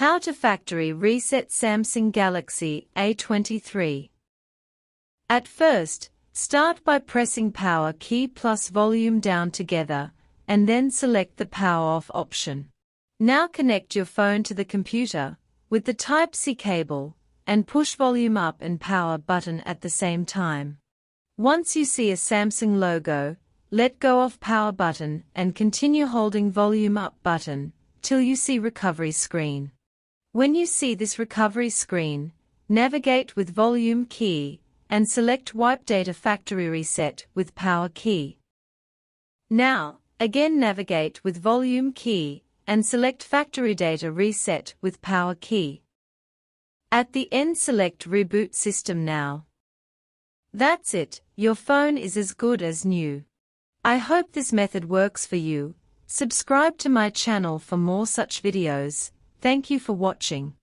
How to factory reset Samsung Galaxy A23. At first, start by pressing power key plus volume down together, and then select the power off option. Now connect your phone to the computer with the Type-C cable and push volume up and power button at the same time. Once you see a Samsung logo, let go of power button and continue holding volume up button till you see recovery screen. When you see this recovery screen, navigate with volume key and select Wipe Data Factory Reset with power key. Now, again navigate with volume key and select Factory Data Reset with power key. At the end, select Reboot System now. That's it, your phone is as good as new. I hope this method works for you. Subscribe to my channel for more such videos. Thank you for watching.